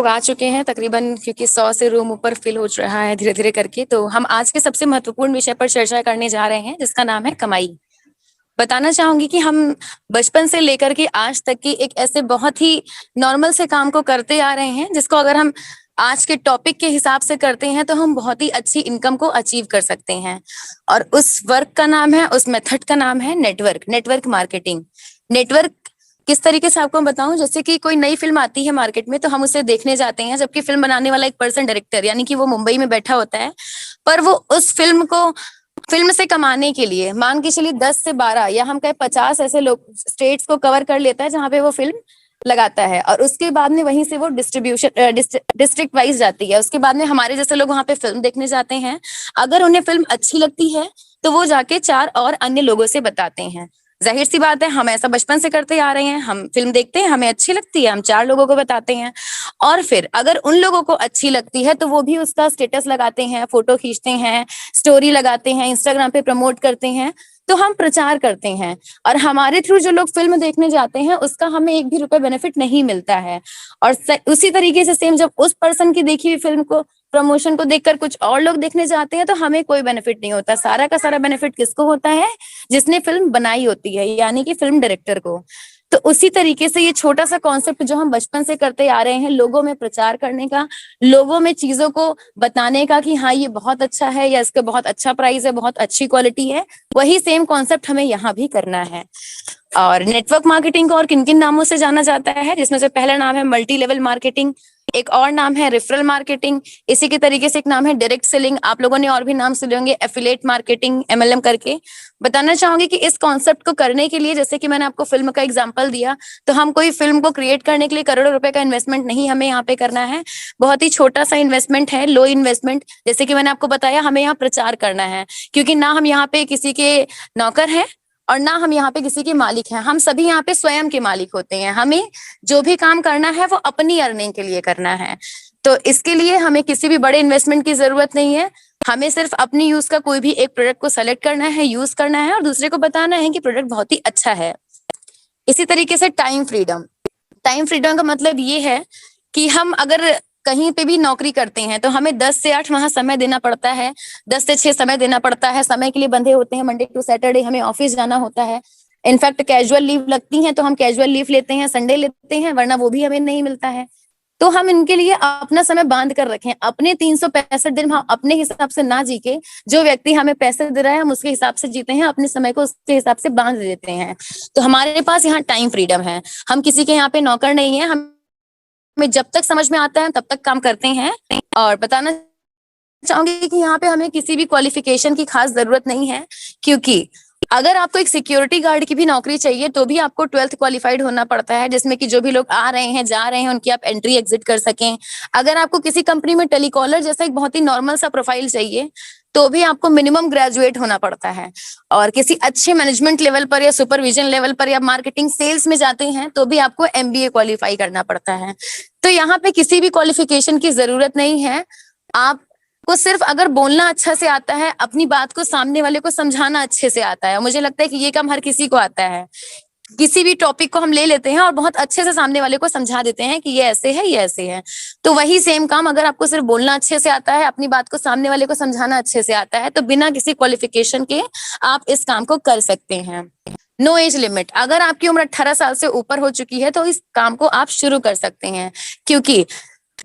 लोग आ चुके हैं तकरीबन, क्योंकि 100 से रूम ऊपर फिल हो रहा है धीरे धीरे करके। तो हम आज के सबसे महत्वपूर्ण विषय पर चर्चा करने जा रहे हैं, जिसका नाम है कमाई। बताना चाहूंगी कि हम बचपन से लेकर के आज तक की एक ऐसे बहुत ही नॉर्मल से काम को करते आ रहे हैं, जिसको अगर हम आज के टॉपिक के हिसाब से करते हैं तो हम बहुत ही अच्छी इनकम को अचीव कर सकते हैं। और उस वर्क का नाम है, उस मेथड का नाम है नेटवर्क मार्केटिंग। नेटवर्क किस तरीके से आपको मैं बताऊं, जैसे कि कोई नई फिल्म आती है मार्केट में तो हम उसे देखने जाते हैं, जबकि फिल्म बनाने वाला एक पर्सन डायरेक्टर यानी कि वो मुंबई में बैठा होता है, पर वो उस फिल्म से कमाने के लिए मान के चलिए 10 से 12 या हम कहे 50 ऐसे लोग स्टेट्स को कवर कर लेता है जहां पे वो फिल्म लगाता है। और उसके बाद में वहीं से वो डिस्ट्रिक्ट वाइज जाती है। उसके बाद में हमारे जैसे लोग वहां पे फिल्म देखने जाते हैं। अगर उन्हें फिल्म अच्छी लगती है तो वो जाके 4 और अन्य लोगों से बताते हैं। जाहिर सी बात है, हम ऐसा बचपन से करते आ रहे हैं। हम फिल्म देखते हैं, हमें अच्छी लगती है, हम 4 लोगों को बताते हैं। और फिर अगर उन लोगों को अच्छी लगती है तो वो भी उसका स्टेटस लगाते हैं, फोटो खींचते हैं, स्टोरी लगाते हैं, इंस्टाग्राम पे प्रमोट करते हैं। तो हम प्रचार करते हैं और हमारे थ्रू जो लोग फिल्म देखने जाते हैं उसका हमें एक भी रुपए बेनिफिट नहीं मिलता है। और उसी तरीके से सेम जब उस पर्सन की देखी हुई फिल्म को, प्रमोशन को देखकर कुछ और लोग देखने जाते हैं तो हमें कोई बेनिफिट नहीं होता। सारा का सारा बेनिफिट किसको होता है? जिसने फिल्म बनाई होती है, यानी कि फिल्म डायरेक्टर को। तो उसी तरीके से ये छोटा सा कॉन्सेप्ट जो हम बचपन से करते आ रहे हैं, लोगों में प्रचार करने का, लोगों में चीजों को बताने का कि हाँ ये बहुत अच्छा है या इसका बहुत अच्छा प्राइस है, बहुत अच्छी क्वालिटी है, वही सेम कॉन्सेप्ट हमें यहाँ भी करना है। और नेटवर्क मार्केटिंग को और किन किन नामों से जाना जाता है, जिसमें से पहला नाम है मल्टी लेवल मार्केटिंग, एक और नाम है रेफरल मार्केटिंग, इसी के तरीके से एक नाम है डायरेक्ट सेलिंग। आप लोगों ने और भी नाम सुने होंगे, एफिलिएट मार्केटिंग, एमएलएम करके। बताना चाहूंगी कि इस कॉन्सेप्ट को करने के लिए, जैसे कि मैंने आपको फिल्म का एग्जांपल दिया, तो हम कोई फिल्म को क्रिएट करने के लिए करोड़ों रुपए का इन्वेस्टमेंट नहीं हमें यहाँ पे करना है। बहुत ही छोटा सा इन्वेस्टमेंट है, लो इन्वेस्टमेंट। जैसे कि मैंने आपको बताया, हमें यहाँ प्रचार करना है, क्योंकि ना हम यहाँ पे किसी के नौकर हैं और ना हम यहाँ पे किसी के मालिक हैं। हम सभी यहाँ पे स्वयं के मालिक होते हैं। हमें जो भी काम करना है वो अपनी अर्निंग के लिए करना है। तो इसके लिए हमें किसी भी बड़े इन्वेस्टमेंट की जरूरत नहीं है। हमें सिर्फ अपनी यूज का कोई भी एक प्रोडक्ट को सेलेक्ट करना है, यूज करना है और दूसरे को बताना है कि प्रोडक्ट बहुत ही अच्छा है। इसी तरीके से टाइम फ्रीडम का मतलब ये है कि हम अगर कहीं पे भी नौकरी करते हैं तो हमें 10 से 8 वहां समय देना पड़ता है, 10 से 6 समय देना पड़ता है। समय के लिए बंधे होते हैं, मंडे टू सैटरडे हमें ऑफिस जाना होता है। इनफैक्ट कैजुअल लीव लगती हैं तो हम कैजुअल लीव लेते हैं, संडे लेते हैं, वरना वो भी हमें नहीं मिलता है। तो हम इनके लिए अपना समय बांध कर रखें। अपने 365 दिन हम अपने हिसाब से ना जी के, जो व्यक्ति हमें पैसे दे रहा है हम उसके हिसाब से जीते हैं, अपने समय को उसके हिसाब से बांध देते हैं। तो हमारे पास यहाँ टाइम फ्रीडम है। हम किसी के यहाँ पे नौकर नहीं है। हमें जब तक समझ में आता है तब तक काम करते हैं। और बताना चाहूंगी कि यहाँ पे हमें किसी भी क्वालिफिकेशन की खास जरूरत नहीं है, क्योंकि अगर आपको एक सिक्योरिटी गार्ड की भी नौकरी चाहिए तो भी आपको 12th क्वालिफाइड होना पड़ता है, जिसमें कि जो भी लोग आ रहे हैं जा रहे हैं उनकी आप एंट्री एग्जिट कर सकें। अगर आपको किसी कंपनी में टेलीकॉलर जैसा एक बहुत ही नॉर्मल सा प्रोफाइल चाहिए तो भी आपको मिनिमम ग्रेजुएट होना पड़ता है। और किसी अच्छे मैनेजमेंट लेवल पर या सुपरविजन लेवल पर या मार्केटिंग सेल्स में जाते हैं तो भी आपको एमबीए क्वालिफाई करना पड़ता है। तो यहाँ पे किसी भी क्वालिफिकेशन की जरूरत नहीं है। आपको सिर्फ अगर बोलना अच्छा से आता है, अपनी बात को सामने वाले को समझाना अच्छे से आता है, मुझे लगता है कि ये काम हर किसी को आता है। किसी भी टॉपिक को हम ले लेते हैं और बहुत अच्छे से सामने वाले को समझा देते हैं कि ये ऐसे है, ये ऐसे है। तो वही सेम काम अगर आपको सिर्फ बोलना अच्छे से आता है, अपनी बात को सामने वाले को समझाना अच्छे से आता है, तो बिना किसी क्वालिफिकेशन के आप इस काम को कर सकते हैं। No age limit. अगर आपकी उम्र 18 साल से ऊपर हो चुकी है तो इस काम को आप शुरू कर सकते हैं, क्योंकि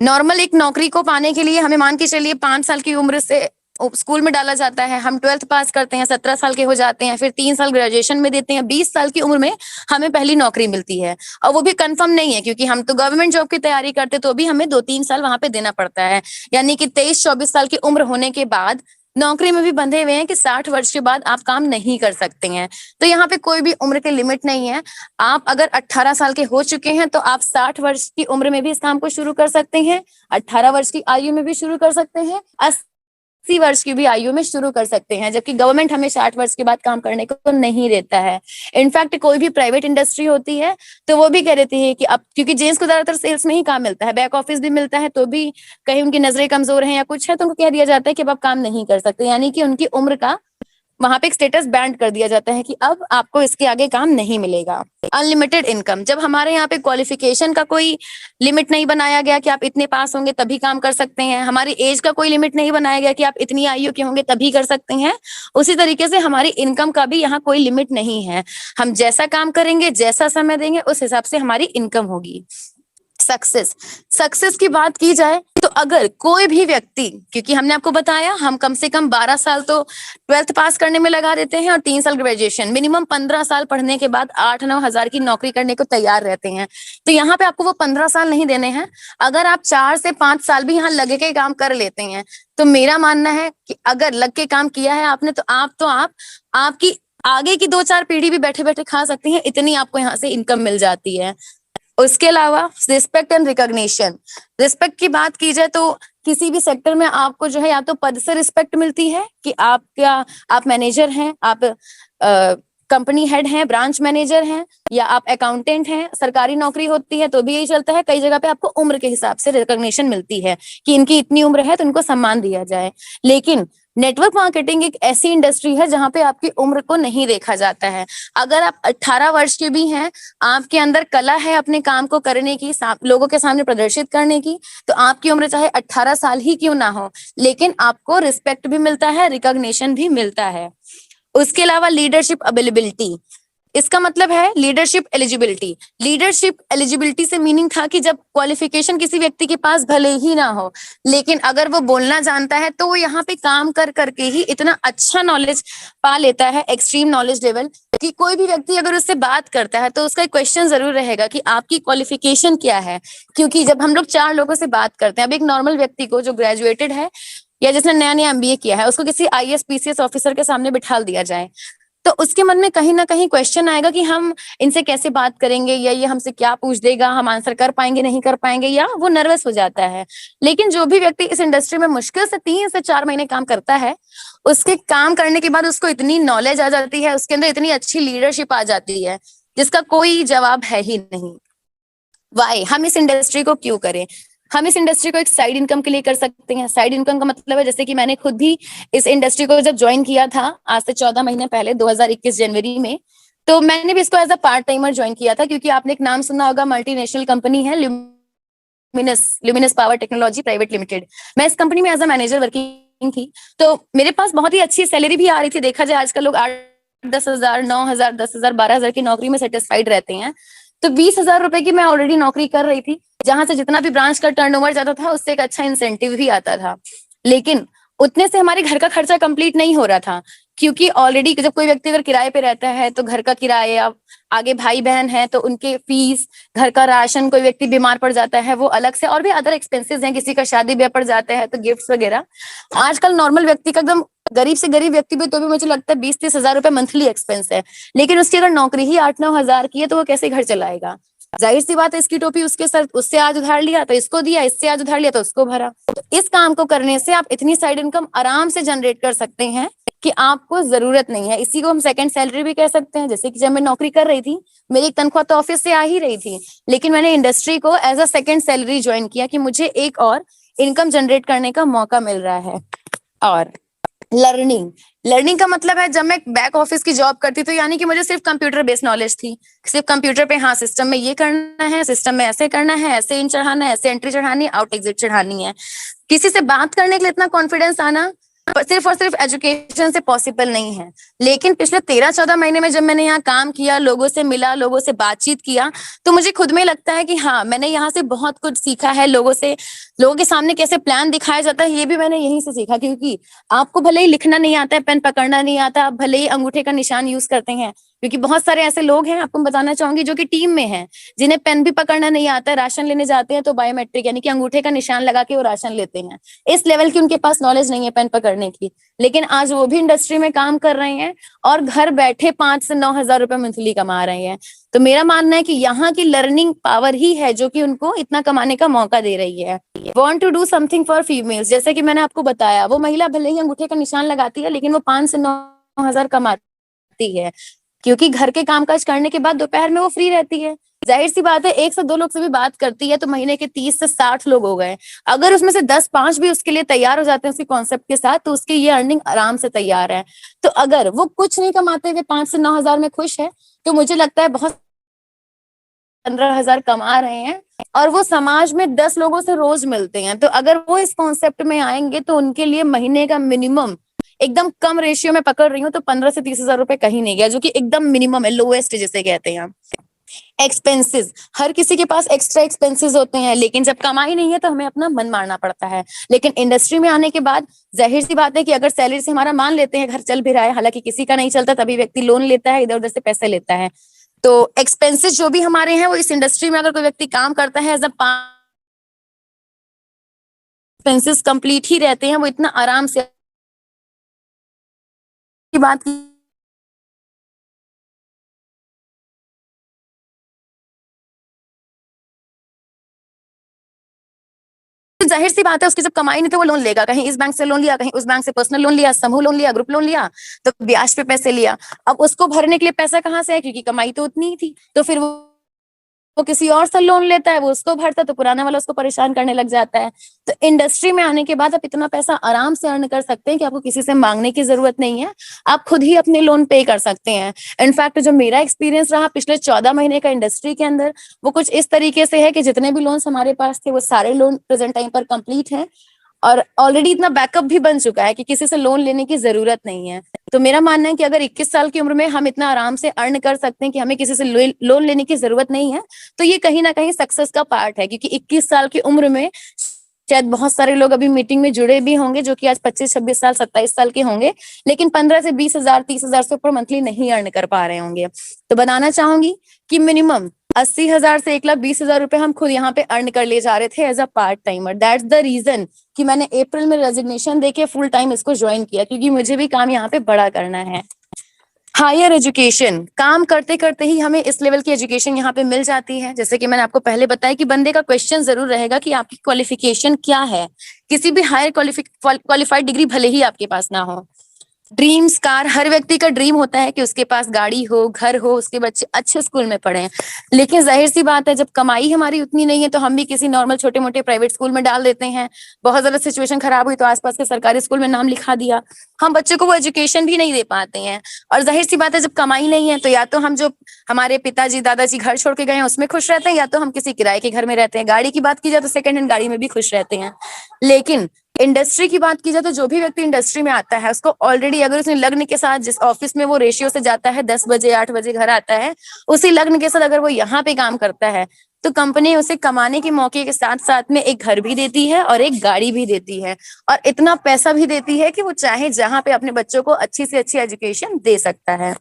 नॉर्मल एक नौकरी को पाने के लिए हमें मान के चलिए 5 साल की उम्र से स्कूल में डाला जाता है। हम 12th पास करते हैं, 17 साल के हो जाते हैं, फिर 3 साल ग्रेजुएशन में देते हैं, 20 साल की उम्र में हमें पहली नौकरी मिलती है। और वो भी कंफर्म नहीं है, क्योंकि हम तो गवर्नमेंट जॉब की तैयारी करते तो भी हमें 2-3 साल वहां पे देना पड़ता है। यानी कि 23-24 साल की उम्र होने के बाद नौकरी में भी बंधे हुए हैं कि 60 वर्ष के बाद आप काम नहीं कर सकते हैं। तो यहाँ पे कोई भी उम्र के लिमिट नहीं है। आप अगर 18 साल के हो चुके हैं तो आप 60 वर्ष की उम्र में भी इस काम को शुरू कर सकते हैं, 18 वर्ष की आयु में भी शुरू कर सकते हैं, 80 वर्ष की भी आयु में शुरू कर सकते हैं। जबकि गवर्नमेंट हमें 60 वर्ष के बाद काम करने को नहीं देता है। इनफैक्ट कोई भी प्राइवेट इंडस्ट्री होती है तो वो भी कह देती है कि अब, क्योंकि जेंट्स को ज्यादातर सेल्स में ही काम मिलता है, बैक ऑफिस भी मिलता है, तो भी कहीं उनकी नजरें कमजोर हैं या कुछ है तो उनको कह दिया जाता है कि अब आप काम नहीं कर सकते, यानी कि उनकी उम्र का वहां पे एक स्टेटस बैंड कर दिया जाता है कि अब आपको इसके आगे काम नहीं मिलेगा। अनलिमिटेड इनकम, जब हमारे यहाँ पे क्वालिफिकेशन का कोई लिमिट नहीं बनाया गया कि आप इतने पास होंगे तभी काम कर सकते हैं, हमारी एज का कोई लिमिट नहीं बनाया गया कि आप इतनी आयु के होंगे तभी कर सकते हैं, उसी तरीके से हमारी इनकम का भी यहाँ कोई लिमिट नहीं है। हम जैसा काम करेंगे, जैसा समय देंगे, उस हिसाब से हमारी इनकम होगी। सक्सेस, सक्सेस की बात की जाए तो अगर कोई भी व्यक्ति, क्योंकि हमने आपको बताया हम कम से कम 12 साल तो 12th पास करने में लगा देते हैं और 3 साल ग्रेजुएशन, मिनिमम 15 साल पढ़ने के बाद 8-9 हजार की नौकरी करने को तैयार रहते हैं। तो यहाँ पे आपको वो 15 साल नहीं देने हैं। अगर आप 4 से 5 साल भी यहाँ लगे के काम कर लेते हैं तो मेरा मानना है कि अगर लग के काम किया है आपने तो आप आपकी आगे की 2-4 पीढ़ी भी बैठे बैठे खा सकती हैं, इतनी आपको यहाँ से इनकम मिल जाती है। उसके अलावा रिस्पेक्ट एंड रिकॉग्निशन, रिस्पेक्ट की बात की जाए तो किसी भी सेक्टर में आपको जो है या तो पद से रिस्पेक्ट मिलती है कि आप मैनेजर हैं, आप कंपनी हेड हैं, ब्रांच मैनेजर हैं, या आप अकाउंटेंट हैं, सरकारी नौकरी होती है तो भी यही चलता है। कई जगह पे आपको उम्र के हिसाब से रिकॉग्निशन मिलती है कि इनकी इतनी उम्र है तो इनको सम्मान दिया जाए। लेकिन नेटवर्क मार्केटिंग एक ऐसी इंडस्ट्री है जहां पे आपकी उम्र को नहीं देखा जाता है। अगर आप 18 वर्ष के भी हैं, आपके अंदर कला है अपने काम को करने की, लोगों के सामने प्रदर्शित करने की, तो आपकी उम्र चाहे 18 साल ही क्यों ना हो, लेकिन आपको रिस्पेक्ट भी मिलता है, रिकॉग्निशन भी मिलता है। उसके अलावा लीडरशिप अवेलेबिलिटी, इसका मतलब है लीडरशिप एलिजिबिलिटी। लीडरशिप एलिजिबिलिटी से मीनिंग था कि जब क्वालिफिकेशन किसी व्यक्ति के पास भले ही ना हो, लेकिन अगर वो बोलना जानता है तो वो यहाँ पे काम कर करके ही इतना अच्छा नॉलेज पा लेता है, एक्सट्रीम नॉलेज लेवल, कि कोई भी व्यक्ति अगर उससे बात करता है तो उसका एक क्वेश्चन जरूर रहेगा कि आपकी क्वालिफिकेशन क्या है। क्योंकि जब हम लोग 4 लोगों से बात करते हैं, अब एक नॉर्मल व्यक्ति को जो ग्रेजुएटेड है या जिसने नया नया एमबीए किया है, उसको किसी आईएएस पीसीएस ऑफिसर के सामने बिठा दिया जाए तो उसके मन में कहीं ना कहीं क्वेश्चन आएगा कि हम इनसे कैसे बात करेंगे, या ये हमसे क्या पूछ देगा, हम आंसर कर पाएंगे नहीं कर पाएंगे, या वो नर्वस हो जाता है। लेकिन जो भी व्यक्ति इस इंडस्ट्री में मुश्किल से 3 से 4 महीने काम करता है, उसके काम करने के बाद उसको इतनी नॉलेज आ जाती है, उसके अंदर इतनी अच्छी लीडरशिप आ जाती है जिसका कोई जवाब है ही नहीं। वाई, हम इस इंडस्ट्री को क्यों करें? हम इस इंडस्ट्री को एक साइड इनकम के लिए कर सकते हैं। साइड इनकम का मतलब है, जैसे कि मैंने खुद भी इस इंडस्ट्री को जब ज्वाइन किया था आज से 14 महीने पहले 2021 जनवरी में, तो मैंने भी इसको as a part timer join किया था। क्योंकि आपने एक नाम सुना होगा, मल्टीनेशनल कंपनी है luminous power technology private limited. मैं इस कंपनी में एज अ मैनेजर वर्किंग थी, तो मेरे पास बहुत ही अच्छी सैलरी भी आ रही थी। देखा जाए आजकल लोग 8-10 हजार, 9 हजार, 10 हजार, 12 हजार की नौकरी में सेटिस्फाइड रहते हैं। तो 20 हजार रुपए की मैं ऑलरेडी नौकरी कर रही थी, जहां से जितना भी ब्रांच का टर्नओवर जाता था उससे एक अच्छा इंसेंटिव भी आता था। लेकिन उतने से हमारे घर का खर्चा कंप्लीट नहीं हो रहा था, क्योंकि ऑलरेडी जब कोई व्यक्ति अगर किराए पे रहता है तो घर का किराया, आगे भाई बहन है तो उनके फीस, घर का राशन, कोई व्यक्ति बीमार पड़ जाता है वो अलग से, और भी अदर एक्सपेंसेस हैं, किसी का शादी ब्याह पड़ जाता है तो गिफ्ट्स वगैरह। आजकल नॉर्मल व्यक्ति का, एकदम गरीब से गरीब व्यक्ति भी तो भी मुझे लगता है 20-30 हजार रुपए मंथली एक्सपेंस है। लेकिन उसकी अगर नौकरी ही 8-9 हजार की है तो वो कैसे घर चलाएगा? जाहिर सी बात है, इसकी टोपी उसके सर, उससे आज उधार लिया तो इसको दिया, इससे आज उधार लिया तो उसको भरा। तो इस काम को करने से आप इतनी साइड इनकम आराम से जनरेट कर सकते हैं कि आपको जरूरत नहीं है। इसी को हम सेकंड सैलरी भी कह सकते हैं। जैसे कि जब मैं नौकरी कर रही थी, मेरी एक तनख्वाह तो ऑफिस से आ ही रही थी, लेकिन मैंने इंडस्ट्री को as a second salary join किया कि मुझे एक और इनकम जनरेट करने का मौका मिल रहा है। और लर्निंग, लर्निंग का मतलब है, जब मैं बैक ऑफिस की जॉब करती थी, यानी कि मुझे सिर्फ कंप्यूटर बेस्ड नॉलेज थी, सिर्फ कंप्यूटर पे, हाँ सिस्टम में ये करना है, सिस्टम में ऐसे करना है, ऐसे इन चढ़ाना है, ऐसे एंट्री चढ़ानी है, आउट एग्जिट चढ़ानी है। किसी से बात करने के लिए इतना कॉन्फिडेंस आना सिर्फ और सिर्फ एजुकेशन से पॉसिबल नहीं है। लेकिन पिछले 13-14 महीने में जब मैंने यहाँ काम किया, लोगों से मिला, लोगों से बातचीत किया, तो मुझे खुद में लगता है कि हाँ, मैंने यहाँ से बहुत कुछ सीखा है। लोगों के सामने कैसे प्लान दिखाया जाता है ये भी मैंने यहीं से सीखा। क्योंकि आपको भले ही लिखना नहीं आता है, पेन पकड़ना नहीं आता, आप भले ही अंगूठे का निशान यूज करते हैं, क्योंकि बहुत सारे ऐसे लोग हैं, आपको बताना चाहूंगी, जो कि टीम में हैं, जिन्हें पेन भी पकड़ना नहीं आता है, राशन लेने जाते हैं तो बायोमेट्रिक यानी कि अंगूठे का निशान लगा के वो राशन लेते हैं। इस लेवल की उनके पास नॉलेज नहीं है पेन पकड़ने की, लेकिन आज वो भी इंडस्ट्री में काम कर रहे हैं और घर बैठे 5 से 9 हजार रुपए मंथली कमा रहे हैं। तो मेरा मानना है कि यहाँ की लर्निंग पावर ही है जो कि उनको इतना कमाने का मौका दे रही है। Want to do something for females, जैसे कि मैंने आपको बताया, वो महिला भले ही अंगूठे का निशान लगाती है, लेकिन वो 5 से 9 हजार कमाती है, क्योंकि घर के कामकाज करने के बाद दोपहर में वो फ्री रहती है। जाहिर सी बात है 1 से 2 लोग से भी बात करती है तो महीने के 30 से 60 लोग हो गए। अगर उसमें से 10-5 भी उसके लिए तैयार हो जाते हैं उसके कॉन्सेप्ट के साथ, तो उसकी ये अर्निंग आराम से तैयार है। तो अगर वो कुछ नहीं कमाते हुए 5 से 9 हजार में खुश है, तो मुझे लगता है बहुत 15 हजार कमा रहे हैं, और वो समाज में 10 लोगों से रोज मिलते हैं। तो अगर वो इस कॉन्सेप्ट में आएंगे तो उनके लिए महीने का मिनिमम, एकदम कम रेशियो में पकड़ रही हूँ तो 15 से 30 हजार रुपए कहीं नहीं गया, जो कि एकदम मिनिमम है, लोएस्ट जिसे कहते हैं। एक्सपेंसेस, हर किसी के पास एक्स्ट्रा एक्सपेंसेस होते हैं, लेकिन जब कमाई नहीं है तो हमें अपना मन मारना पड़ता है। लेकिन इंडस्ट्री में आने के बाद जाहिर सी बात है कि अगर सैलरी से हमारा मान लेते हैं घर चल भी रहा है, हालांकि किसी का नहीं चलता तभी व्यक्ति लोन लेता है, इधर उधर से पैसे लेता है। तो एक्सपेंसेस जो भी हमारे हैं वो इस इंडस्ट्री में अगर कोई व्यक्ति काम करता है, एज अ एक्सपेंसेस कंप्लीट ही रहते हैं, वो इतना आराम से की बात की जाहिर सी बात है उसकी जब कमाई नहीं तो वो लोन लेगा, कहीं इस बैंक से लोन लिया, कहीं उस बैंक से पर्सनल लोन लिया, समूह लोन लिया, ग्रुप लोन लिया, तो ब्याज पे पैसे लिया। अब उसको भरने के लिए पैसा कहाँ से है, क्योंकि कमाई तो उतनी ही थी। तो फिर वो किसी और से लोन लेता है, वो उसको भरता, तो पुराना वाला उसको परेशान करने लग जाता है। तो इंडस्ट्री में आने के बाद आप इतना पैसा आराम से अर्न कर सकते हैं कि आपको किसी से मांगने की जरूरत नहीं है, आप खुद ही अपने लोन पे कर सकते हैं। इनफैक्ट जो मेरा एक्सपीरियंस रहा पिछले 14 महीने का इंडस्ट्री के अंदर, वो कुछ इस तरीके से है कि जितने भी लोन्स हमारे पास थे वो सारे लोन प्रेजेंट टाइम पर कंप्लीट हैं, और ऑलरेडी इतना बैकअप भी बन चुका है कि किसी से लोन लेने की जरूरत नहीं है। तो मेरा मानना है कि अगर 21 साल की उम्र में हम इतना आराम से अर्न कर सकते हैं कि हमें किसी से लोन लेने की जरूरत नहीं है, तो ये कहीं ना कहीं सक्सेस का पार्ट है। क्योंकि 21 साल की उम्र में शायद बहुत सारे लोग अभी मीटिंग में जुड़े भी होंगे जो कि आज 25-26 साल 27 साल के होंगे, लेकिन 15 से 20 हजार 30 हजार से ऊपर मंथली नहीं अर्न कर पा रहे होंगे। तो बताना चाहूंगी कि मिनिमम 80 हजार से 1,20,000 रुपए हम खुद यहाँ पे अर्न कर ले जा रहे थे as a part timer. That's the reason कि मैंने अप्रैल में रेजिग्नेशन देके फुल टाइम इसको ज्वाइन किया, क्योंकि मुझे भी काम यहाँ पे बड़ा करना है। हायर एजुकेशन, काम करते करते ही हमें इस लेवल की एजुकेशन यहाँ पे मिल जाती है। जैसे कि मैंने आपको पहले बताया कि बंदे का क्वेश्चन जरूर रहेगा कि आपकी क्वालिफिकेशन क्या है। किसी भी हायर क्वालिफाइड डिग्री भले ही आपके पास ना हो। ड्रीम्स कार, हर व्यक्ति का ड्रीम होता है कि उसके पास गाड़ी हो, घर हो, उसके बच्चे अच्छे स्कूल में पढ़े। लेकिन जाहिर सी बात है जब कमाई हमारी उतनी नहीं है तो हम भी किसी नॉर्मल छोटे मोटे प्राइवेट स्कूल में डाल देते हैं। बहुत ज्यादा सिचुएशन खराब हुई तो आसपास के सरकारी स्कूल में नाम लिखा दिया। हम बच्चे को वो एजुकेशन भी नहीं दे पाते हैं। और जाहिर सी बात है जब कमाई नहीं है तो या तो हम जो हमारे पिताजी दादाजी घर छोड़ के गए हैं उसमें खुश रहते हैं, या तो हम किसी किराए के घर में रहते हैं। गाड़ी की बात की जाए तो सेकंड हैंड गाड़ी में भी खुश रहते हैं। लेकिन इंडस्ट्री की बात की जाए तो जो भी व्यक्ति इंडस्ट्री में आता है उसको ऑलरेडी, अगर उसने लग्न के साथ जिस ऑफिस में वो रेशियो से जाता है 10 बजे 8 बजे घर आता है, उसी लग्न के साथ अगर वो यहाँ पे काम करता है तो कंपनी उसे कमाने के मौके के साथ साथ में एक घर भी देती है और एक गाड़ी भी देती है, और इतना पैसा भी देती है कि वो चाहे जहां पे अपने बच्चों को अच्छी से अच्छी एजुकेशन दे सकता है।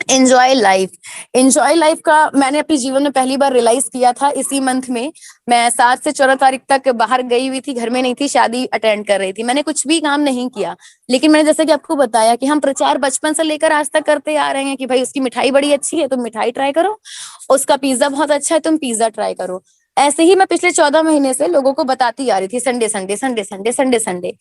एंजॉय लाइफ, एंजॉय लाइफ का मैंने अपने जीवन में पहली बार रियलाइज किया था इसी मंथ में। मैं 7 से 14 तारीख तक बाहर गई हुई थी, घर में नहीं थी, शादी अटेंड कर रही थी, मैंने कुछ भी काम नहीं किया। लेकिन मैंने जैसे कि आपको बताया कि हम प्रचार बचपन से लेकर आज तक करते आ रहे हैं कि भाई उसकी मिठाई बड़ी अच्छी है तुम मिठाई ट्राई करो, उसका पिज्जा बहुत अच्छा है तुम पिज्जा ट्राई करो। ऐसे ही मैं पिछले 14 महीने से लोगों को बताती आ रही थी, Sunday Sunday Sunday Sunday Sunday Sunday.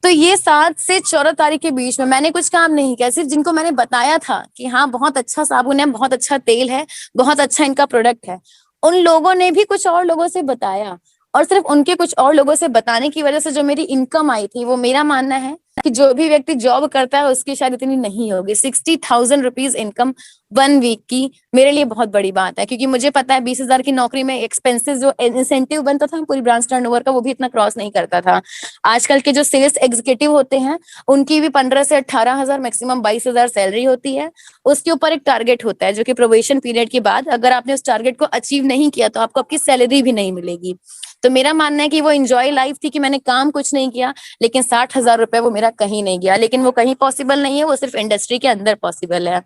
तो ये 7 से 14 तारीख के बीच में मैंने कुछ काम नहीं किया, सिर्फ जिनको मैंने बताया था कि हाँ बहुत अच्छा साबुन है, बहुत अच्छा तेल है, बहुत अच्छा इनका प्रोडक्ट है, उन लोगों ने भी कुछ और लोगों से बताया। और सिर्फ उनके कुछ और लोगों से बताने की वजह से जो मेरी इनकम आई थी, वो मेरा मानना है कि जो भी व्यक्ति जॉब करता है उसकी शायद इतनी नहीं होगी। 60,000 रुपीज इनकम 1 वीक की मेरे लिए बहुत बड़ी बात है, क्योंकि मुझे पता है 20 हजार की नौकरी में एक्सपेंसेस जो इंसेंटिव बनता था पूरी ब्रांच टर्नओवर का वो भी इतना क्रॉस नहीं करता था। आजकल के जो सेल्स एग्जीक्यूटिव होते हैं उनकी भी 15 से 18 हजार, मैक्सिमम 22 हजार सैलरी होती है। उसके ऊपर एक टारगेट होता है जो कि प्रोबेशन पीरियड के बाद अगर आपने उस टारगेट को अचीव नहीं किया तो आपको आपकी सैलरी भी नहीं मिलेगी। तो मेरा मानना है कि वो एंजॉय लाइफ थी कि मैंने काम कुछ नहीं किया, लेकिन 60 हजार रुपए वो मेरा कहीं नहीं गया। लेकिन वो कहीं पॉसिबल नहीं है, वो सिर्फ इंडस्ट्री के अंदर पॉसिबल है।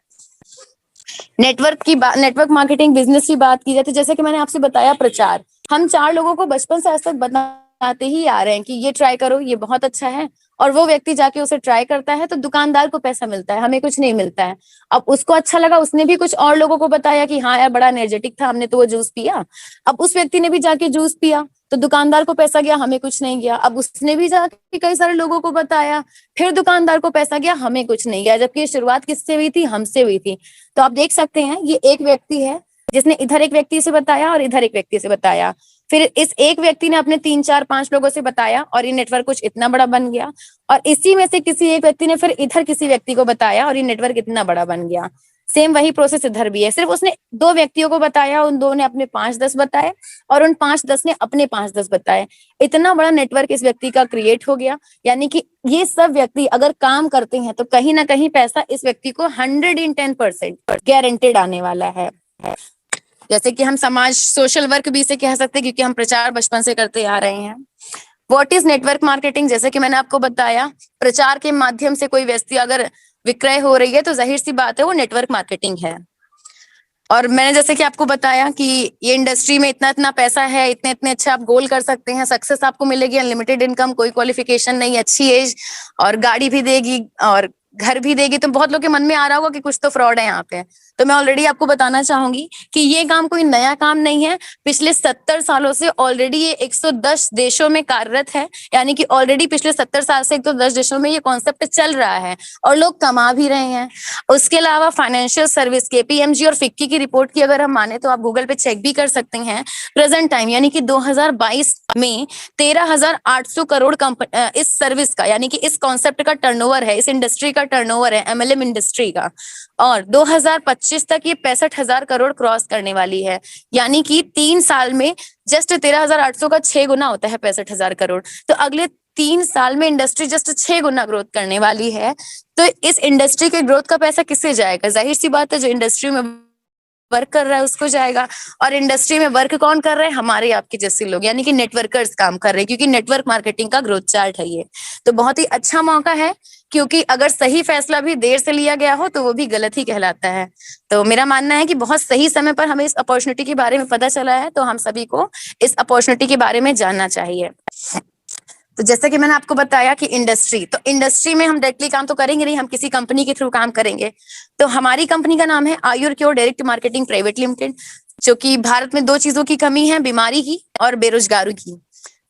नेटवर्क मार्केटिंग बिजनेस की बात की जाए तो जैसे कि मैंने आपसे बताया प्रचार, हम 4 लोगों को बचपन से आज तक बताते ही आ रहे हैं कि ये ट्राई करो ये बहुत अच्छा है, और वो व्यक्ति जाके उसे ट्राई करता है तो दुकानदार को पैसा मिलता है, हमें कुछ नहीं मिलता है। अब उसको अच्छा लगा, उसने भी कुछ और लोगों को बताया कि हाँ यार बड़ा एनर्जेटिक था, हमने तो वो जूस पिया। अब उस व्यक्ति ने भी जाके जूस पिया तो दुकानदार को पैसा गया, हमें कुछ नहीं गया। अब उसने भी जाके कई सारे लोगों को बताया, फिर दुकानदार को पैसा गया, हमें कुछ नहीं गया, जबकि ये शुरुआत किससे हुई थी, हमसे हुई थी। तो आप देख सकते हैं ये एक व्यक्ति है जिसने इधर एक व्यक्ति से बताया और इधर एक व्यक्ति से बताया, फिर इस एक व्यक्ति ने अपने 3 4 5 लोगों से बताया और ये नेटवर्क कुछ इतना बड़ा बन गया, और इसी में से किसी एक व्यक्ति ने फिर इधर किसी व्यक्ति को बताया और ये नेटवर्क इतना बड़ा बन गया। सेम वही प्रोसेस इधर भी है, सिर्फ उसने 2 व्यक्तियों को बताया, उन 2 ने अपने 5 10 बताए और उन 5 10 ने अपने 5 10 बताए। इतना बड़ा नेटवर्क इस व्यक्ति का क्रिएट हो गया। यानी कि ये सब व्यक्ति अगर काम करते हैं तो कहीं ना कहीं पैसा इस व्यक्ति को 110% गारंटेड आने वाला है। जैसे कि हम समाज सोशल वर्क भी इसे कह सकते हैं, क्योंकि हम प्रचार बचपन से करते आ रहे हैं। What is network marketing? जैसे कि मैंने आपको बताया, प्रचार के माध्यम से कोई वस्तु अगर विक्रय हो रही है तो जाहिर सी बात है वो नेटवर्क मार्केटिंग है। और मैंने जैसे कि आपको बताया कि ये इंडस्ट्री में इतना इतना पैसा है, इतने इतने अच्छे आप गोल कर सकते हैं, सक्सेस आपको मिलेगी, अनलिमिटेड इनकम, कोई क्वालिफिकेशन नहीं, अच्छी एज, और गाड़ी भी देगी और घर भी देगी। तो बहुत लोग के मन में आ रहा होगा कि कुछ तो फ्रॉड है यहाँ पे। तो मैं ऑलरेडी आपको बताना चाहूंगी कि ये काम कोई नया काम नहीं है। पिछले 70 सालों से ऑलरेडी ये 110 देशों में कार्यरत है। यानी कि ऑलरेडी पिछले 70 साल से 110 देशों में ये कॉन्सेप्ट चल रहा है और लोग कमा भी रहे हैं। उसके अलावा फाइनेंशियल सर्विस, केपीएमजी और फिक्की की रिपोर्ट की अगर हम माने तो आप गूगल पे चेक भी कर सकते हैं। प्रेजेंट टाइम यानी कि 2022 में 13,800 करोड़ इस सर्विस का, यानी कि इस कॉन्सेप्ट का टर्नओवर है, इस इंडस्ट्री का टर्नओवर है, एमएलएम इंडस्ट्री का। और 2025 तक ये 65,000 करोड़ क्रॉस करने वाली है। यानी कि 3 साल में जस्ट 13,800 का 6 गुना होता है 65,000 करोड़। तो अगले 3 साल में इंडस्ट्री जस्ट 6 गुना ग्रोथ करने वाली है। तो इस इंडस्ट्री के ग्रोथ का पैसा किससे जाएगा? जाहिर सी बात है जो इंडस्ट्री में वर्क कर रहा है उसको जाएगा। और इंडस्ट्री में वर्क कौन कर रहे हैं? हमारे आपके जैसे लोग, यानी कि नेटवर्कर्स काम कर रहे हैं, क्योंकि नेटवर्क मार्केटिंग का ग्रोथ चार्ट है ये। तो बहुत ही अच्छा मौका है, क्योंकि अगर सही फैसला भी देर से लिया गया हो तो वो भी गलत ही कहलाता है। तो मेरा मानना है कि बहुत सही समय पर हमें इस अपॉर्चुनिटी के बारे में पता चला है, तो हम सभी को इस अपॉर्चुनिटी के बारे में जानना चाहिए। तो जैसे कि मैंने आपको बताया कि इंडस्ट्री में हम डायरेक्टली काम तो करेंगे नहीं, हम किसी कंपनी के थ्रू काम करेंगे। तो हमारी कंपनी का नाम है Ayur cure direct marketing private limited, जो कि भारत में 2 चीजों की कमी है, बीमारी की और बेरोजगारी की।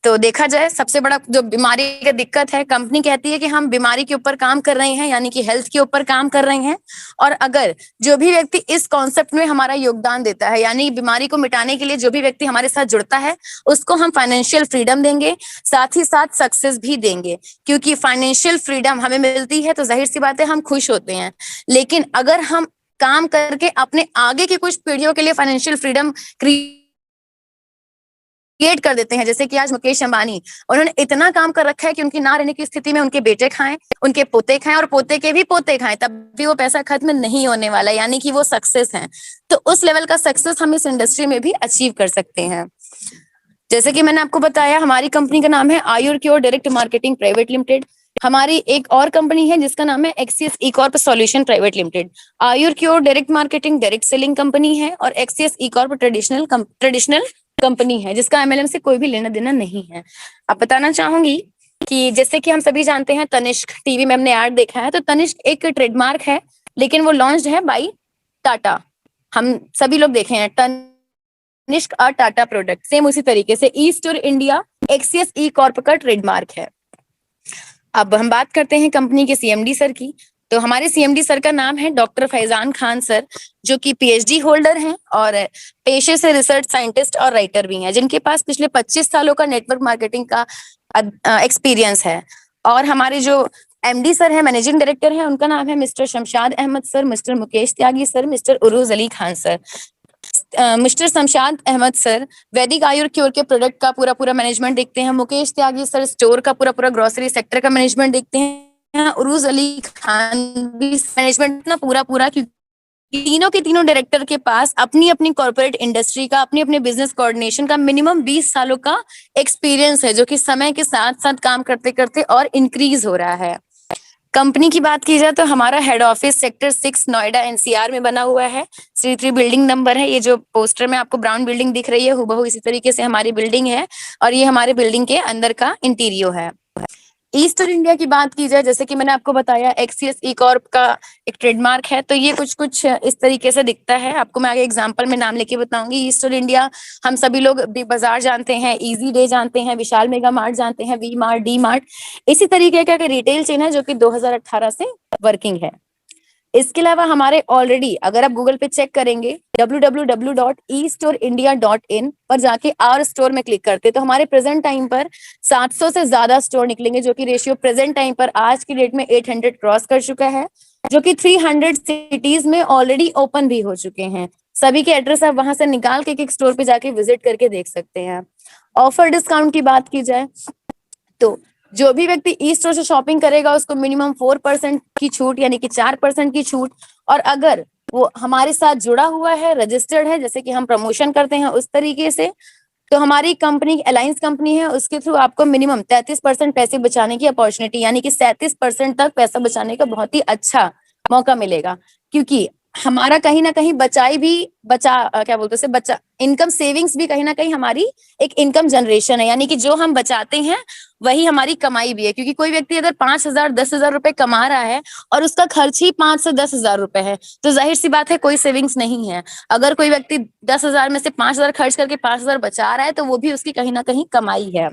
तो देखा जाए सबसे बड़ा जो बीमारी का दिक्कत है, कंपनी कहती है कि हम बीमारी के ऊपर काम कर रहे हैं, यानी कि हेल्थ के ऊपर काम कर रहे हैं। और अगर जो भी व्यक्ति इस कॉन्सेप्ट में हमारा योगदान देता है, यानी बीमारी को मिटाने के लिए जो भी व्यक्ति हमारे साथ जुड़ता है, उसको हम फाइनेंशियल फ्रीडम देंगे, साथ ही साथ सक्सेस भी देंगे। क्योंकि फाइनेंशियल फ्रीडम हमें मिलती है तो जाहिर सी बात है हम खुश होते हैं। लेकिन अगर हम काम करके अपने आगे की कुछ पीढ़ियों के लिए फाइनेंशियल फ्रीडम क्रिएट कर देते हैं, जैसे कि आज मुकेश अंबानी, उन्होंने इतना काम कर रखा है कि उनकी ना रहने की स्थिति में उनके बेटे खाएं, उनके पोते खाएं और पोते के भी पोते खाएं, तब भी वो पैसा खत्म नहीं होने वाला, यानी कि वो सक्सेस हैं। तो उस लेवल का सक्सेस हम इस इंडस्ट्री में भी अचीव कर सकते हैं। जैसे कि मैंने आपको बताया, हमारी कंपनी का नाम है Ayur cure direct marketing private limited. हमारी एक और कंपनी है जिसका नाम है XCS E corp solution private limited. Ayur cure direct marketing direct selling company है और XCS E corp traditional company है, जिसका एमएलएम से कोई भी लेना देना नहीं है। अब बताना चाहूंगी कि जैसे कि हम सभी जानते हैं, तनिष्क टीवी में हमने ऐड देखा है, तो तनिष्क एक ट्रेडमार्क है, लेकिन वो लॉन्च्ड है बाई टाटा। हम सभी लोग देखे हैं तनिष्क और टाटा प्रोडक्ट, सेम उसी तरीके से e store India एक्सीएस E Corp का ट्रेडमार्क है। अब हम बात करते हैं कंपनी के सीएमडी सर की। तो हमारे सीएमडी सर का नाम है डॉक्टर फैजान खान सर, जो कि पीएचडी होल्डर हैं और पेशे से रिसर्च साइंटिस्ट और राइटर भी हैं, जिनके पास पिछले 25 सालों का नेटवर्क मार्केटिंग का एक्सपीरियंस है। और हमारे जो एमडी सर है, मैनेजिंग डायरेक्टर है, उनका नाम है mister Shamshad Ahmad sir, mister Mukesh Tyagi sir, mister Urooj Ali Khan sir. Mister Shamshad Ahmad sir वैदिक आयुर क्योर के प्रोडक्ट का पूरा पूरा मैनेजमेंट देखते हैं। मुकेश त्यागी सर स्टोर का पूरा पूरा ग्रोसरी सेक्टर का मैनेजमेंट देखते हैं। उरूज अली खान भी मैनेजमेंट ना पूरा पूरा, क्योंकि तीनों के तीनों डायरेक्टर के पास अपनी अपनी कॉर्पोरेट इंडस्ट्री का, अपने अपने बिजनेस कोऑर्डिनेशन का मिनिमम 20 सालों का एक्सपीरियंस है, जो कि समय के साथ साथ काम करते करते और इंक्रीज हो रहा है। कंपनी की बात की जाए तो हमारा head office sector 6 Noida NCR में बना हुआ है। C3 बिल्डिंग नंबर है। ये जो पोस्टर में आपको ब्राउन बिल्डिंग दिख रही है, हुबहू इसी तरीके से हमारी बिल्डिंग है, और ये हमारे बिल्डिंग के अंदर का इंटीरियर है। ईस्टर्न इंडिया की बात की जाए, जैसे कि मैंने आपको बताया एक्सीएस ई कॉर्प का एक ट्रेडमार्क है, तो ये कुछ कुछ इस तरीके से दिखता है। आपको मैं आगे एग्जांपल में नाम लेके बताऊंगी। ईस्टर्न इंडिया हम सभी लोग बिग बाजार जानते हैं, इजी डे जानते हैं, विशाल मेगा मार्ट जानते हैं, वी मार्ट, डी मार्ट, इसी तरीके का रिटेल चेन है जो कि 2018 से वर्किंग है। इसके अलावा हमारे ऑलरेडी अगर आप गूगल पे चेक करेंगे www.estoreindia.in पर जाके आवर स्टोर में क्लिक करते तो हमारे प्रेजेंट टाइम पर 700 से ज्यादा स्टोर निकलेंगे, जो कि रेशियो प्रेजेंट टाइम पर आज की डेट में 800 क्रॉस कर चुका है, जो कि 300 सिटीज में ऑलरेडी ओपन भी हो चुके हैं। सभी के एड्रेस आप वहां से निकाल के एक स्टोर पे जाके विजिट करके देख सकते हैं। ऑफर डिस्काउंट की बात की जाए तो जो भी व्यक्ति ई स्टोर से शॉपिंग करेगा उसको मिनिमम 4% की छूट यानी कि 4% की छूट, और अगर वो हमारे साथ जुड़ा हुआ है, रजिस्टर्ड है, जैसे कि हम प्रमोशन करते हैं उस तरीके से, तो हमारी कंपनी अलायंस कंपनी है, उसके थ्रू आपको मिनिमम 33% पैसे बचाने की अपॉर्चुनिटी यानी कि 37% तक पैसा बचाने का बहुत ही अच्छा मौका मिलेगा, क्योंकि हमारा कहीं ना कहीं बचाई भी क्या बोलते हैं बचा इनकम सेविंग्स भी कहीं ना कहीं हमारी एक इनकम जनरेशन है, यानी कि जो हम बचाते हैं वही हमारी कमाई भी है। क्योंकि कोई व्यक्ति अगर 5,000 10,000 रुपए कमा रहा है और उसका खर्च ही 5 से 10,000 रुपए है, तो जाहिर सी बात है कोई सेविंग्स नहीं है। अगर कोई व्यक्ति 10,000 में से 5,000 खर्च करके 5,000 बचा रहा है तो वो भी उसकी कहीं ना कहीं कमाई है।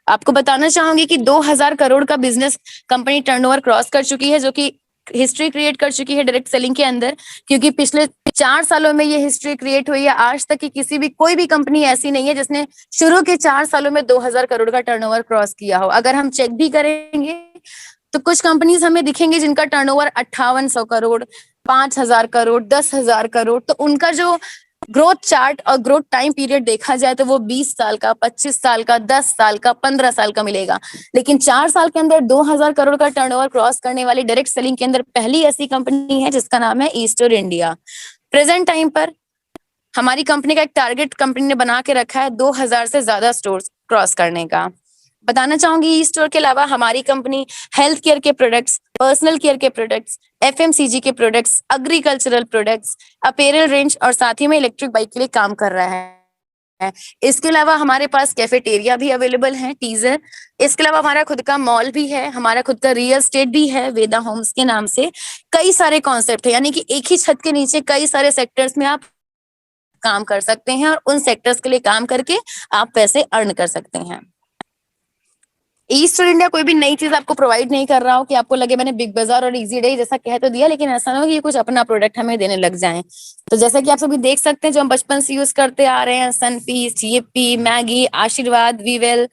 आपको बताना चाहूंगी कि 2,000 करोड़ का बिजनेस कंपनी टर्नओवर क्रॉस कर चुकी है, जो कि हिस्ट्री क्रिएट कर चुकी है डायरेक्ट सेलिंग के अंदर, क्योंकि पिछले 4 सालों में ये हिस्ट्री क्रिएट हुई है। आज तक की किसी भी कोई भी कंपनी ऐसी नहीं है जिसने शुरू के 4 सालों में 2,000 करोड़ का टर्नओवर क्रॉस किया हो। अगर हम चेक भी करेंगे तो कुछ कंपनीज हमें दिखेंगे जिनका टर्नओवर 5800 करोड़, 5,000 करोड़, 10,000 करोड़, तो उनका जो ग्रोथ चार्ट और ग्रोथ टाइम पीरियड देखा जाए तो वो 20 साल का, 25 साल का, 10 साल का, 15 साल का मिलेगा। लेकिन 4 साल के अंदर 2,000 करोड़ का टर्नओवर क्रॉस करने वाली डायरेक्ट सेलिंग के अंदर पहली ऐसी कंपनी है जिसका नाम है e store India. Present time पर हमारी कंपनी का एक टारगेट कंपनी ने बना के रखा है 2,000 से ज्यादा स्टोर क्रॉस करने का। बताना चाहूंगी ई स्टोर के अलावा हमारी कंपनी हेल्थ केयर के प्रोडक्ट्स, पर्सनल केयर के प्रोडक्ट्स, एफएमसीजी के products, agricultural products, apparel range और साथ ही में इलेक्ट्रिक बाइक के लिए काम कर रहा है। इसके अलावा हमारे पास कैफेटेरिया भी अवेलेबल है, टीजर। इसके अलावा हमारा खुद का मॉल भी है, हमारा खुद का रियल एस्टेट भी है वेदा होम्स के नाम से। कई सारे कॉन्सेप्ट है, यानी कि एक ही छत के नीचे कई सारे सेक्टर्स में आप काम कर सकते हैं और उन सेक्टर्स के लिए काम करके आप पैसे अर्न कर सकते हैं। ई स्टोर इंडिया कोई भी नई चीज आपको प्रोवाइड नहीं कर रहा हो कि आपको लगे मैंने बिग बाजार और इजी डे जैसा कह तो दिया, लेकिन ऐसा ना हो कि ये कुछ अपना प्रोडक्ट हमें देने लग जाए। तो जैसा कि आप सभी देख सकते हैं जो हम बचपन से यूज करते आ रहे हैं, Sunfeast, Yippee, Maggi, Aashirvaad, Vivel,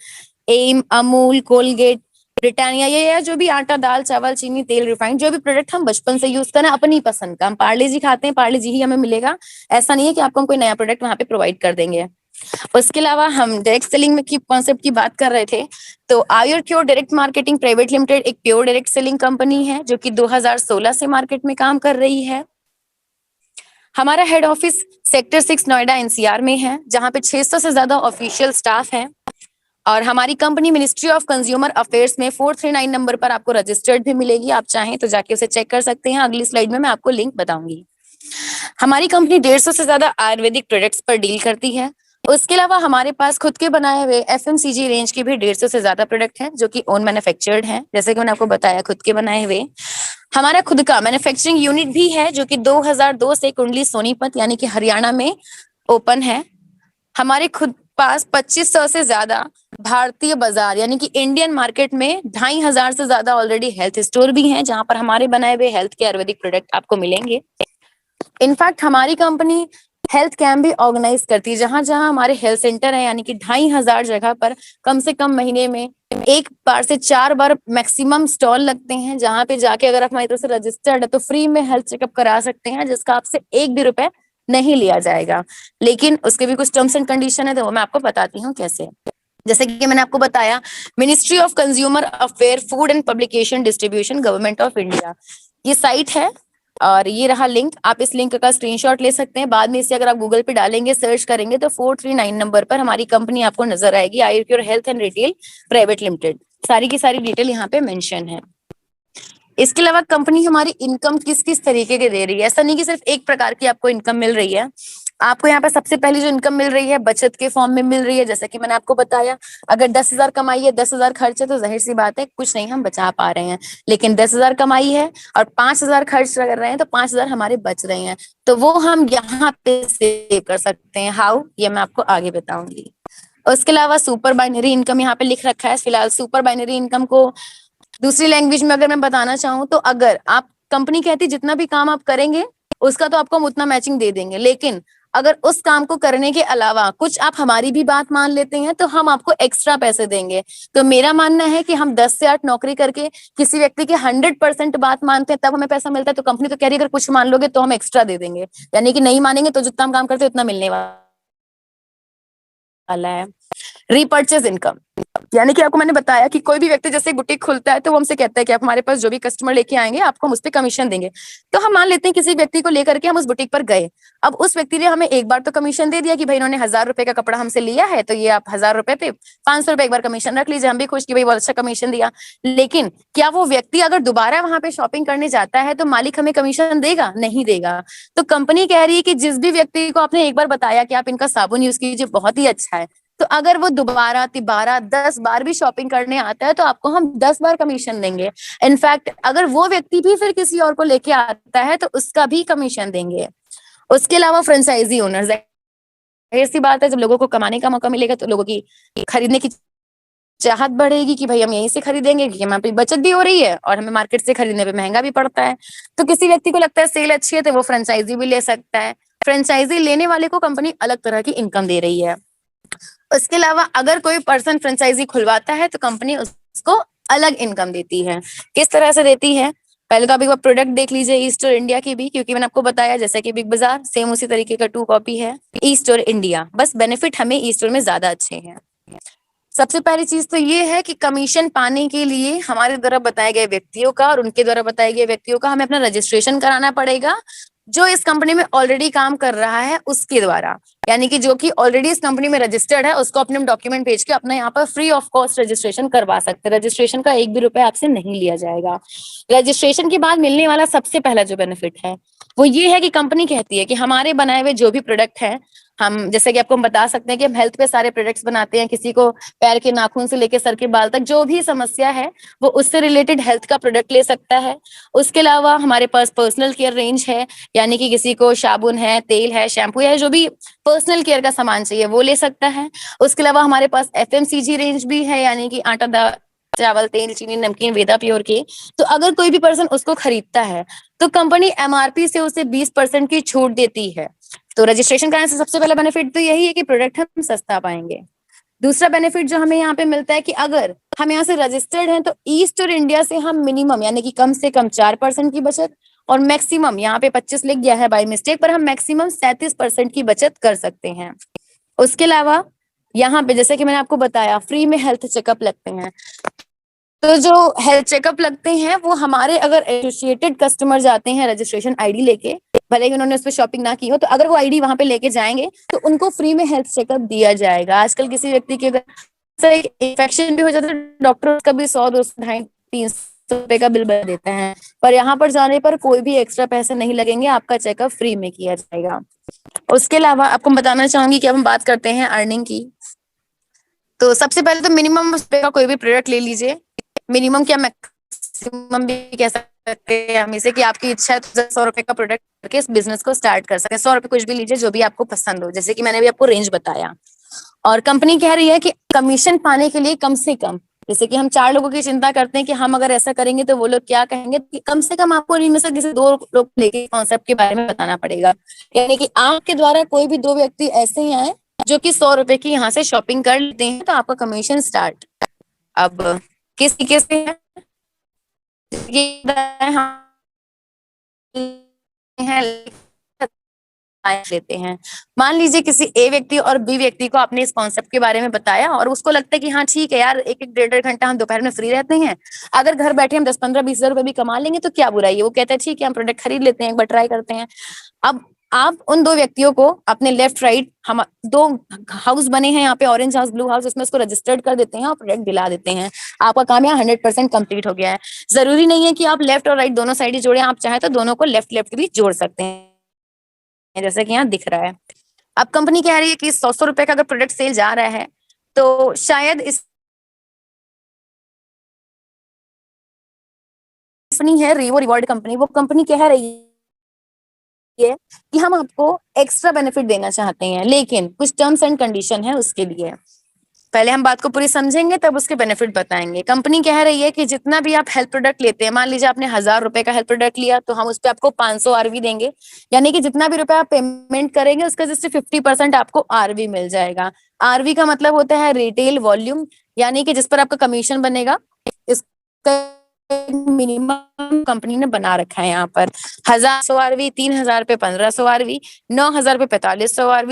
एम, अमूल, कोलगेट, ब्रिटानिया, ये जो भी आटा, दाल, चावल, चीनी, तेल, रिफाइंड, जो भी प्रोडक्ट हम बचपन से यूज करें अपनी पसंद का, हम पार्ले जी खाते हैं, पार्ले जी ही हमें मिलेगा। ऐसा नहीं है कि आपको हम कोई नया प्रोडक्ट वहां पे प्रोवाइड कर देंगे। उसके अलावा हम डायरेक्ट सेलिंग में की कॉन्सेप्ट की बात कर रहे थे, तो Ayur cure direct marketing private limited एक प्योर डायरेक्ट सेलिंग कंपनी है जो कि 2016 से मार्केट में काम कर रही है। हमारा head office sector 6 Noida NCR में है, जहां पे 600 से ज्यादा ऑफिशियल स्टाफ है। और हमारी company ministry of consumer affairs में 439 नंबर पर आपको रजिस्टर्ड भी मिलेगी, आप चाहें तो जाके उसे चेक कर सकते हैं। अगली स्लाइड में मैं आपको लिंक बताऊंगी। हमारी कंपनी 150 से ज्यादा आयुर्वेदिक प्रोडक्ट्स पर डील करती है। उसके अलावा हमारे पास खुद के बनाए हुए एफएमसीजी रेंज के भी 150 से ज्यादा प्रोडक्ट हैं जो कि ओन मैन्युफैक्चर्ड हैं, जैसे कि मैंने आपको बताया खुद के बनाए हुए। हमारा खुद का मैन्युफैक्चरिंग यूनिट भी है जो कि 2002 से कुंडली सोनीपत यानी कि हरियाणा में ओपन है। हमारे खुद पास 2500 से ज्यादा भारतीय बाजार यानी कि इंडियन मार्केट में 2,500 से ज्यादा ऑलरेडी हेल्थ स्टोर भी हैं, जहां पर हमारे बनाए हुए हेल्थ के आयुर्वेदिक प्रोडक्ट आपको मिलेंगे। इनफैक्ट हमारी कंपनी हेल्थ कैंप भी ऑर्गेनाइज करती है, जहां जहां हमारे हेल्थ सेंटर है, यानी कि 2,500 जगह पर कम से कम महीने में 1 बार से 4 बार मैक्सिमम स्टॉल लगते हैं, जहां पे जाके अगर आप हमारी तरफ से रजिस्टर्ड है तो फ्री में हेल्थ चेकअप करा सकते हैं, जिसका आपसे 1 भी रुपए नहीं लिया जाएगा। लेकिन उसके भी कुछ टर्म्स एंड कंडीशन है, तो वो मैं आपको बताती हूँ कैसे। जैसे कि मैंने आपको बताया, ministry of consumer affair, food and publication distribution, government of India, ये साइट है। और ये रहा लिंक, आप इस लिंक का स्क्रीनशॉट ले सकते हैं। बाद में इसे अगर आप गूगल पे डालेंगे, सर्च करेंगे तो 439 नंबर पर हमारी कंपनी आपको नजर आएगी, Ayurcure health and retail private limited. सारी की सारी डिटेल यहाँ पे मेंशन है। इसके अलावा कंपनी हमारी इनकम किस किस तरीके के दे रही है, ऐसा नहीं कि सिर्फ एक प्रकार की आपको इनकम मिल रही है। आपको यहाँ पे सबसे पहली जो इनकम मिल रही है बचत के फॉर्म में मिल रही है। जैसा कि मैंने आपको बताया, अगर 10,000 कमाई है, 10,000 खर्च है, तो जाहिर सी बात है कुछ नहीं हम बचा पा रहे हैं। लेकिन 10,000 कमाई है और 5,000 खर्च कर रहे हैं, तो 5,000 हमारे बच रहे हैं, तो वो हम यहाँ पे सेव कर सकते हैं। हाउ, ये मैं आपको आगे बताऊंगी। उसके अलावा सुपर बाइनरी इनकम यहाँ पे लिख रखा है। फिलहाल सुपर बाइनरी इनकम को दूसरी लैंग्वेज में अगर मैं बताना चाहूँ तो, अगर आप कंपनी कहती जितना भी काम आप करेंगे उसका तो आपको हम उतना मैचिंग दे देंगे, लेकिन अगर उस काम को करने के अलावा कुछ आप हमारी भी बात मान लेते हैं तो हम आपको एक्स्ट्रा पैसे देंगे। तो मेरा मानना है कि हम 10 से 8 नौकरी करके किसी व्यक्ति की 100% बात मानते हैं तब हमें पैसा मिलता है, तो कंपनी तो कह रही है अगर कुछ मान लोगे तो हम एक्स्ट्रा दे देंगे, यानी कि नहीं मानेंगे तो जितना हम काम करते हैं उतना मिलने वाला है। रीपर्चेज इनकम, यानी कि आपको मैंने बताया कि कोई भी व्यक्ति जैसे बुटीक खुलता है तो वो हमसे कहता है कि आप हमारे पास जो भी कस्टमर लेके आएंगे आपको हम उस पर कमीशन देंगे। तो हम मान लेते हैं किसी व्यक्ति को लेकर के हम उस बुटीक पर गए, अब उस व्यक्ति ने हमें एक बार तो कमीशन दे दिया कि भाई इन्होंने 1000 रुपए का कपड़ा हमसे लिया है तो ये आप 1000 रुपए पे 500 रुपए एक बार कमीशन रख लीजिए, हम भी खुश कि भाई बहुत अच्छा कमीशन दिया। लेकिन क्या वो व्यक्ति अगर दोबारा वहां पे शॉपिंग करने जाता है तो मालिक हमें कमीशन देगा? नहीं देगा। तो कंपनी कह रही है कि जिस भी व्यक्ति को आपने एक बार बताया कि आप इनका साबुन यूज कीजिए बहुत ही अच्छा है, तो अगर वो दोबारा तिबारा 10 बार भी शॉपिंग करने आता है तो आपको हम 10 बार कमीशन देंगे। इनफैक्ट अगर वो व्यक्ति भी फिर किसी और को लेके आता है तो उसका भी कमीशन देंगे। उसके अलावा फ्रेंचाइजी ओनर्स, ऐसी बात है जब लोगों को कमाने का मौका मिलेगा तो लोगों की खरीदने की चाहत बढ़ेगी कि भाई हम यहीं से खरीदेंगे क्योंकि हमारे पे बचत भी हो रही है और हमें मार्केट से खरीदने पे महंगा भी पड़ता है। तो किसी व्यक्ति को लगता है सेल अच्छी है तो वो फ्रेंचाइजी भी ले सकता है। फ्रेंचाइजी लेने वाले को कंपनी अलग तरह की इनकम दे रही है। उसके अलावा अगर कोई पर्सन फ्रेंचाइजी खुलवाता है तो कंपनी उसको अलग इनकम देती है। किस तरह से देती है? पहले तो आप एक बार प्रोडक्ट देख लीजिए ई स्टोर इंडिया की भी, क्योंकि मैंने आपको बताया जैसे कि बिग बाजार सेम उसी तरीके का 2 कॉपी है ई स्टोर इंडिया, बस बेनिफिट हमें ई स्टोर में ज्यादा अच्छे हैं। सबसे पहली चीज तो ये है कि कमीशन पाने के लिए हमारे द्वारा बताए गए व्यक्तियों का और उनके द्वारा बताए गए व्यक्तियों का हमें अपना रजिस्ट्रेशन कराना पड़ेगा, जो इस कंपनी में ऑलरेडी काम कर रहा है उसके द्वारा, यानी कि जो कि ऑलरेडी इस कंपनी में रजिस्टर्ड है उसको अपने डॉक्यूमेंट भेज के अपना यहाँ पर फ्री ऑफ कॉस्ट रजिस्ट्रेशन करवा सकते हैं। रजिस्ट्रेशन का 1 भी रुपए आपसे नहीं लिया जाएगा। रजिस्ट्रेशन के बाद मिलने वाला सबसे पहला जो बेनिफिट है वो ये है कि कंपनी कहती है कि हमारे बनाए हुए जो भी प्रोडक्ट है, हम जैसे कि आपको हम बता सकते हैं कि हम हेल्थ पे सारे प्रोडक्ट्स बनाते हैं, किसी को पैर के नाखून से लेकर सर के बाल तक जो भी समस्या है वो उससे रिलेटेड हेल्थ का प्रोडक्ट ले सकता है। उसके अलावा हमारे पास पर्सनल केयर रेंज है, यानी कि किसी को साबुन है, तेल है, शैम्पू है, जो भी पर्सनल केयर का सामान चाहिए वो ले सकता है। उसके अलावा हमारे पास एफएमसीजी रेंज भी है, यानी कि आटा चावल तेल चीनी नमकीन वेदा प्योर के। तो अगर कोई भी पर्सन उसको खरीदता है तो कंपनी एमआरपी से उसे 20% की छूट देती है। तो रजिस्ट्रेशन कराने से सबसे पहला बेनिफिट तो यही है कि प्रोडक्ट हम सस्ता पाएंगे। दूसरा बेनिफिट जो हमें यहाँ पे मिलता है कि अगर हम यहाँ से रजिस्टर्ड हैं तो ई स्टोर इंडिया से हम मिनिमम यानी कि कम से कम 4% की बचत और मैक्सिमम, यहाँ पे 25 लिख गया है बाय मिस्टेक, पर हम मैक्सिमम 37% की बचत कर सकते हैं। उसके अलावा यहाँ पे जैसे कि मैंने आपको बताया फ्री में हेल्थ चेकअप लगते हैं। तो जो हेल्थ चेकअप लगते हैं वो हमारे अगर एसोसिएटेड कस्टमर जाते हैं रजिस्ट्रेशन आईडी लेके, भले ही उन्होंने उस पर शॉपिंग ना की हो, तो अगर वो आईडी वहां पे लेके जाएंगे तो उनको फ्री में हेल्थ चेकअप दिया जाएगा। आजकल किसी व्यक्ति की अगर इन्फेक्शन भी हो जाता है डॉक्टर उसका भी 100 200 250 300 रुपए का बिल बना देते हैं, पर यहाँ पर जाने पर कोई भी एक्स्ट्रा पैसे नहीं लगेंगे, आपका चेकअप फ्री में किया जाएगा। उसके अलावा आपको बताना चाहूंगी कि अब हम बात करते हैं अर्निंग की। तो सबसे पहले तो मिनिमम उस पे का कोई भी प्रोडक्ट ले लीजिए, मिनिमम क्या मैक्सिमम भी कह सकते हैं हम इसे, कि आपकी इच्छा है तो 100 रुपए का प्रोडक्ट करके इस बिजनेस को स्टार्ट कर सकते हैं। 100 रुपए कुछ भी लीजिए जो भी आपको पसंद हो, जैसे कि मैंने भी आपको रेंज बताया। और कंपनी कह रही है कि कमीशन पाने के लिए कम से कम, जैसे कि हम 4 लोगों की चिंता करते हैं कि हम अगर ऐसा करेंगे तो वो लोग क्या कहेंगे, कि कम से कम आपको इनमें से किसी 2 लोग लेके कॉन्सेप्ट के बारे में बताना पड़ेगा, यानी कि आपके द्वारा कोई भी 2 व्यक्ति ऐसे ही आए जो कि 100 रुपए की यहाँ से शॉपिंग कर लेते हैं तो आपका कमीशन स्टार्ट। अब किस तरीके से है लेते हैं। मान लीजिए किसी ए व्यक्ति और बी व्यक्ति को आपने इस कॉन्सेप्ट के बारे में बताया और उसको लगता है कि हाँ ठीक है यार, 1-1 1.5 घंटा हम दोपहर में फ्री रहते हैं, अगर घर बैठे हम 10-15-20 हज़ार रुपए भी कमा लेंगे तो क्या बुराई है। वो कहता है ठीक है हम प्रोडक्ट खरीद लेते हैं, एक बार ट्राई करते हैं। अब आप उन 2 व्यक्तियों को अपने लेफ्ट राइट, हम 2 हाउस बने हैं यहाँ पे, ऑरेंज हाउस ब्लू हाउस, उसमें उसको रजिस्टर्ड कर देते हैं और प्रोडक्ट दिला देते हैं। आपका काम यहाँ 100% कंप्लीट हो गया है। जरूरी नहीं है कि आप लेफ्ट और राइट दोनों साइड ही जोड़े, आप चाहे तो दोनों को लेफ्ट लेफ्ट भी जोड़ सकते हैं, जैसा कि यहाँ दिख रहा है। अब कंपनी कह रही है कि 100 रुपए का अगर प्रोडक्ट सेल जा रहा है तो शायद इस कंपनी है रीवो रिवॉर्ड कंपनी, वो कंपनी कह रही है कि हम आपको एक्स्ट्रा बेनिफिट देना चाहते हैं, लेकिन कुछ टर्म्स एंड कंडीशन है उसके लिए। पहले हम बात को पूरी समझेंगे तब उसके बेनिफिट बताएंगे। कंपनी कह रही है कि जितना भी आप हेल्थ प्रोडक्ट लेते हैं, मान लीजिए आपने 1000 रुपए का हेल्थ प्रोडक्ट लिया तो हम उस पर आपको 500 आरवी देंगे, यानी कि जितना भी रुपए आप पेमेंट करेंगे उसका जैसे 50% आपको आरवी मिल जाएगा। आरवी का मतलब होता है रिटेल वॉल्यूम, यानी कि जिस पर आपका कमीशन बनेगा। इसका मिनिमम कंपनी ने बना रखा है यहाँ पर 1000 आरवी, 3000 पे 1500 आरवी, 9000 पे 4500 आरवी,